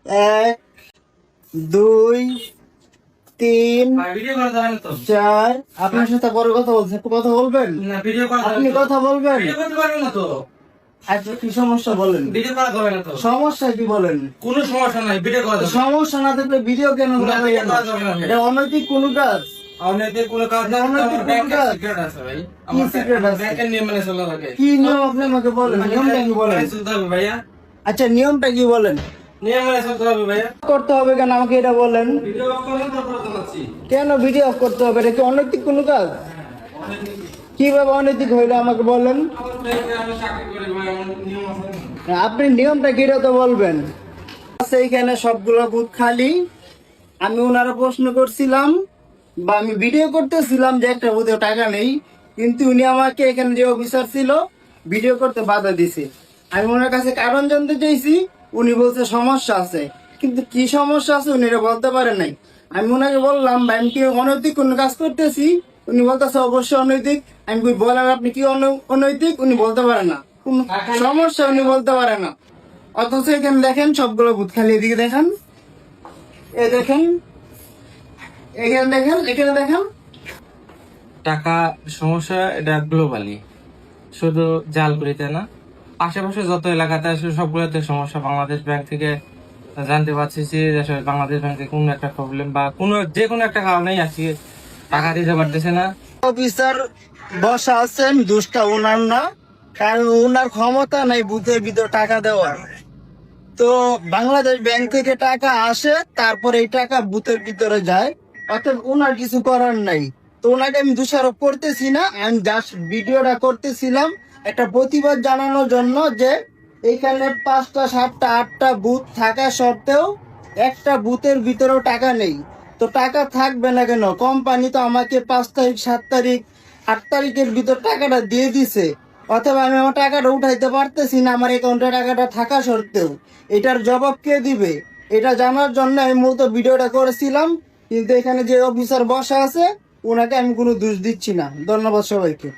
এক, দুই, তিন, চার। আপনার সাথে পরে কথা বলছেন, একটু কথা বলবেন? আপনি কথা বলবেন? আচ্ছা, কি সমস্যা বলেন? সমস্যা কি বলেন? কোনো সমস্যা নাই, ভিডিও করা যাবে। সমস্যা না থাকলে ভিডিও কেন করা যায় না? এটা অনৈতিক কোন কাজ? অনৈতিক কোনো কাজ না, অনৈতিক কোন ব্যাংকের কাজ? সিক্রেট আছে ভাই। কি secret আছে? ব্যাংকের নিয়ম মেনে চলা লাগে। কি নিয়ম আপনি আমাকে বলেন, নিয়মটা কি বলেন? মেনে চলতে হবে ভাইয়া, আচ্ছা, নিয়মটা কি বলেন? নিয়ম মেনে চলতে হবে ভাইয়া। করতে হবে কেন আমাকে এটা বলেন? ভিডিও অফ করে তারপর জানাচ্ছি। কেন ভিডিও অফ করতে হবে? এটা কি অনৈতিক কোন কাজ? কিভাবে অনৈতিক হইলো আমাকে বলেন? আমি চাকরি করি ভাই, আমার নিয়ম আছে। আপনি নিয়মটা কি এটা তো বলবেন। আচ্ছা, এইখানে সবগুলো বুথ খালি। আমি ওনারা প্রশ্ন করছিলাম বা আমি ভিডিও করতেছিলাম যে একটা বুথে টাকা নেই, কিন্তু উনি আমাকে এখানে যে অফিসার ছিল ভিডিও করতে বাধা দিছে। আমি ওনার কাছে কারণ জানতে চাইছি, উনি বলছে সমস্যা আছে, কিন্তু কি সমস্যা আছে উনি এটা বলতে পারে নাই। আমি ওনাকে বললাম ভাই আমি কি অনৈতিক কোন কাজ করতেছি? উনি বলতেছে অবশ্যই অনৈতিক। আমি কই বলেন আপনি কি অনৈতিক? উনি বলতে পারে না, কোন সমস্যা উনি বলতে পারে না। অথচ এখানে দেখেন সবগুলো বুথ খালি, এদিকে দেখেন, এ দেখেন, এখানে দেখেন, এখানে দেখেন। টাকা সমস্যা এটা গ্লোবালি, শুধু জালকুড়িতে না, আশেপাশে যত এলাকাতে আছে সবগুলোতে সমস্যা। বাংলাদেশ ব্যাংক থেকে জানতে পারছি যে আসলে বাংলাদেশ ব্যাংকে কোনো একটা প্রবলেম বা কোনো যে কোনো একটা কারণেই আজকে টাকা দিতে পারতেছে না। অফিসার বসা আছেন, দুষ্টা ওনার না, কারণ ওনার ক্ষমতা নাই বুথের ভিতর টাকা দেওয়ার। তো বাংলাদেশ ব্যাংক থেকে টাকা আসে, তারপরে এই টাকা বুথের ভিতরে যায়, অর্থাৎ ওনার কিছু করার নাই। তো ওনাকে আমি দোষারোপ করতেছি না, আমি জাস্ট ভিডিওটা করতেছিলাম একটা প্রতিবাদ জানানোর জন্য যে এইখানে 5টা 7টা 8টা বুথ থাকা সত্ত্বেও একটা বুথের ভিতরেও টাকা নেই। তো টাকা থাকবে না কেন? কোম্পানি তো আমাকে 5 তারিখ 7 তারিখ 8 তারিখের ভিতর টাকাটা দিয়ে দিছে, অথবা আমি আমার টাকাটা উঠাইতে পারতেছি না আমার অ্যাকাউন্টে টাকাটা থাকা সত্ত্বেও। এটার জবাব কে দিবে? এটা জানার জন্য আমি মূলত ভিডিওটা করেছিলাম। কিন্তু এখানে যে অফিসার বসা আছে ওনাকে আমি কোনো দোষ দিচ্ছি না। ধন্যবাদ সবাইকে।